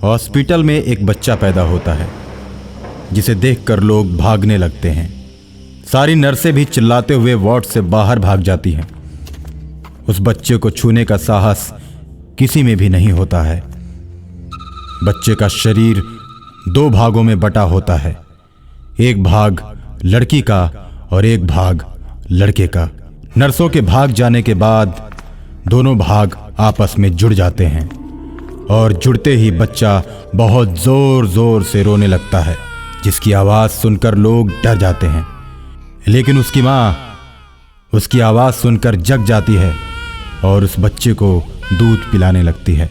Hospital में एक बच्चा पैदा होता है जिसे देखकर लोग भागने लगते हैं। सारी नर्सें भी चिल्लाते हुए वार्ड से बाहर भाग जाती हैं। उस बच्चे को छूने का साहस किसी में भी नहीं होता है। बच्चे का शरीर 2 भागों में बटा होता है, एक भाग लड़की का और एक भाग लड़के का। नर्सों के भाग जाने के बाद दोनों भाग आपस में जुड़ जाते हैं और जुड़ते ही बच्चा बहुत जोर जोर से रोने लगता है, जिसकी आवाज़ सुनकर लोग डर जाते हैं। लेकिन उसकी माँ उसकी आवाज़ सुनकर जग जाती है और उस बच्चे को दूध पिलाने लगती है।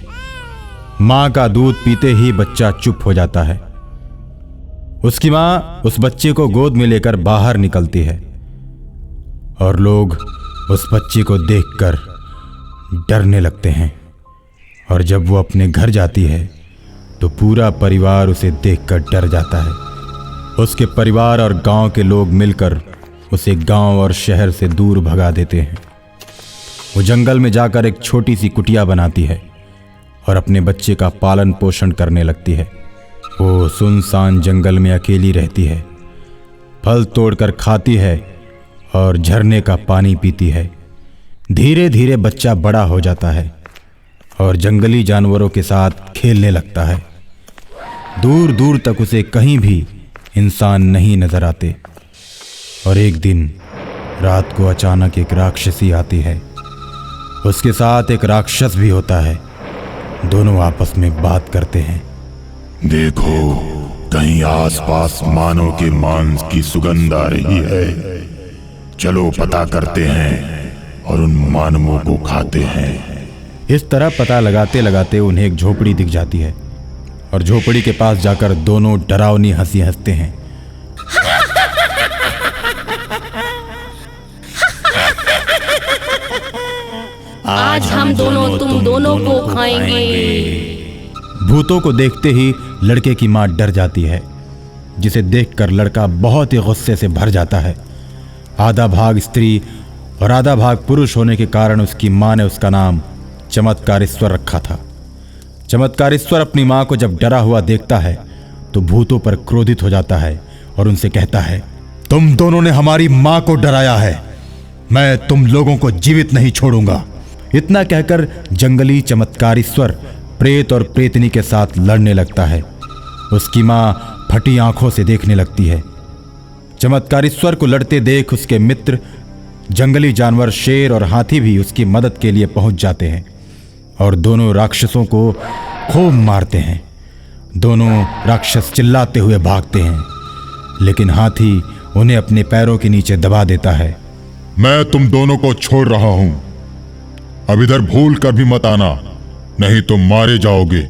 माँ का दूध पीते ही बच्चा चुप हो जाता है। उसकी माँ उस बच्चे को गोद में लेकर बाहर निकलती है और लोग उस बच्चे को देखकर डरने लगते हैं। और जब वो अपने घर जाती है तो पूरा परिवार उसे देखकर डर जाता है। उसके परिवार और गांव के लोग मिलकर उसे गांव और शहर से दूर भगा देते हैं। वो जंगल में जाकर एक छोटी सी कुटिया बनाती है और अपने बच्चे का पालन पोषण करने लगती है। वो सुनसान जंगल में अकेली रहती है, फल तोड़कर खाती है और झरने का पानी पीती है। धीरे धीरे बच्चा बड़ा हो जाता है और जंगली जानवरों के साथ खेलने लगता है। दूर दूर तक उसे कहीं भी इंसान नहीं नजर आते। और एक दिन रात को अचानक एक राक्षसी आती है। उसके साथ एक राक्षस भी होता है। दोनों आपस में बात करते हैं। देखो, कहीं आसपास मानव के मांस की सुगंध आ रही है। चलो पता करते हैं और उन मानवों को खाते हैं। इस तरह पता लगाते लगाते उन्हें एक झोपड़ी दिख जाती है और झोपड़ी के पास जाकर दोनों डरावनी हंसी हंसते हैं। आज हम दोनों तुम दोनों को खाएंगे। भूतों को देखते ही लड़के की मां डर जाती है, जिसे देखकर लड़का बहुत ही गुस्से से भर जाता है। आधा भाग स्त्री और आधा भाग पुरुष होने के कारण उसकी मां ने उसका नाम चमत्कारेश्वर रखा था। चमत्कारेश्वर अपनी मां को जब डरा हुआ देखता है तो भूतों पर क्रोधित हो जाता है और उनसे कहता है, तुम दोनों ने हमारी मां को डराया है, मैं तुम लोगों को जीवित नहीं छोड़ूंगा। इतना कहकर जंगली चमत्कारेश्वर प्रेत और प्रेतनी के साथ लड़ने लगता है। उसकी मां फटी आंखों से देखने लगती है। चमत्कारेश्वर को लड़ते देख उसके मित्र जंगली जानवर शेर और हाथी भी उसकी मदद के लिए पहुंच जाते हैं और दोनों राक्षसों को खूब मारते हैं। दोनों राक्षस चिल्लाते हुए भागते हैं, लेकिन हाथी उन्हें अपने पैरों के नीचे दबा देता है। मैं तुम दोनों को छोड़ रहा हूं, अब इधर भूल कर भी मत आना, नहीं तो मारे जाओगे।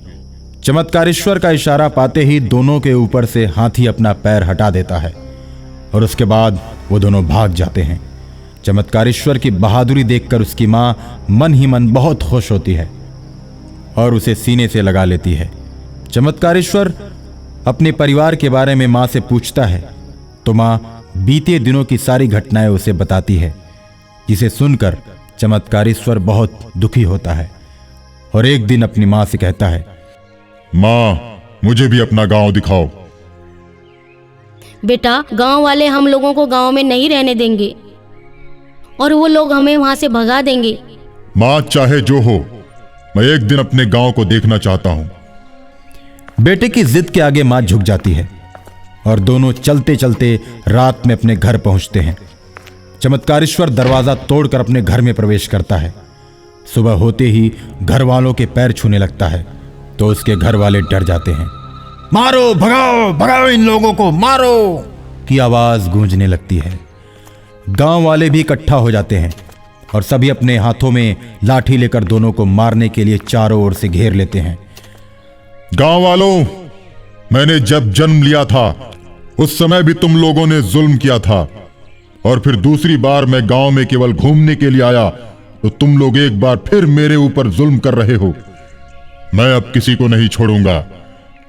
चमत्कारेश्वर का इशारा पाते ही दोनों के ऊपर से हाथी अपना पैर हटा देता है और उसके बाद वो दोनों भाग जाते हैं। चमत्कारेश्वर की बहादुरी देखकर उसकी मां मन ही मन बहुत खुश होती है और उसे सीने से लगा लेती है। चमत्कारेश्वर अपने परिवार के बारे में मां से पूछता है तो मां बीते दिनों की सारी घटनाएं उसे बताती है, जिसे सुनकर चमत्कारेश्वर बहुत दुखी होता है और एक दिन अपनी मां से कहता है, मां, मुझे भी अपना गांव दिखाओ। बेटा, गांव वाले हम लोगों को गांव में नहीं रहने देंगे और वो लोग हमें वहां से भगा देंगे। मां, चाहे जो हो, मैं एक दिन अपने गांव को देखना चाहता हूं। बेटे की जिद के आगे मां झुक जाती है और दोनों चलते चलते रात में अपने घर पहुंचते हैं। चमत्कारेश्वर दरवाजा तोड़कर अपने घर में प्रवेश करता है। सुबह होते ही घर वालों के पैर छूने लगता है तो उसके घर वाले डर जाते हैं। मारो, भगाओ भगाओ, इन लोगों को मारो की आवाज गूंजने लगती है। गांव वाले भी इकट्ठा हो जाते हैं और सभी अपने हाथों में लाठी लेकर दोनों को मारने के लिए चारों ओर से घेर लेते हैं। गांव वालों, मैंने जब जन्म लिया था उस समय भी तुम लोगों ने जुल्म किया था, और फिर दूसरी बार मैं गांव में केवल घूमने के लिए आया तो तुम लोग एक बार फिर मेरे ऊपर जुल्म कर रहे हो। मैं अब किसी को नहीं छोड़ूंगा।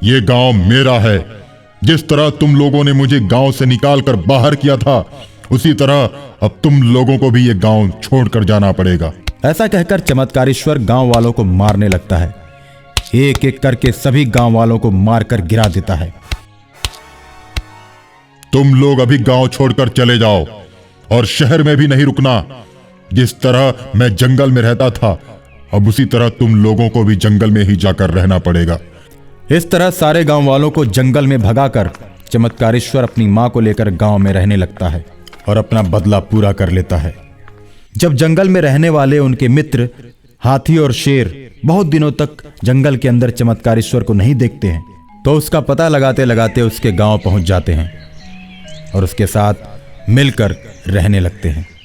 ये गांव मेरा है। जिस तरह तुम लोगों ने मुझे गांव से निकालकर बाहर किया था, उसी तरह अब तुम लोगों को भी ये गांव छोड़कर जाना पड़ेगा। ऐसा कहकर चमत्कारेश्वर गांव वालों को मारने लगता है। एक एक करके सभी गांव वालों को मारकर गिरा देता है। तुम लोग अभी गांव छोड़कर चले जाओ और शहर में भी नहीं रुकना। जिस तरह मैं जंगल में रहता था, अब उसी तरह तुम लोगों को भी जंगल में ही जाकर रहना पड़ेगा। इस तरह सारे गांव वालों को जंगल में भगाकर चमत्कारेश्वर अपनी मां को लेकर गांव में रहने लगता है और अपना बदला पूरा कर लेता है। जब जंगल में रहने वाले उनके मित्र हाथी और शेर बहुत दिनों तक जंगल के अंदर चमत्कारेश्वर को नहीं देखते हैं, तो उसका पता लगाते लगाते उसके गांव पहुंच जाते हैं और उसके साथ मिलकर रहने लगते हैं।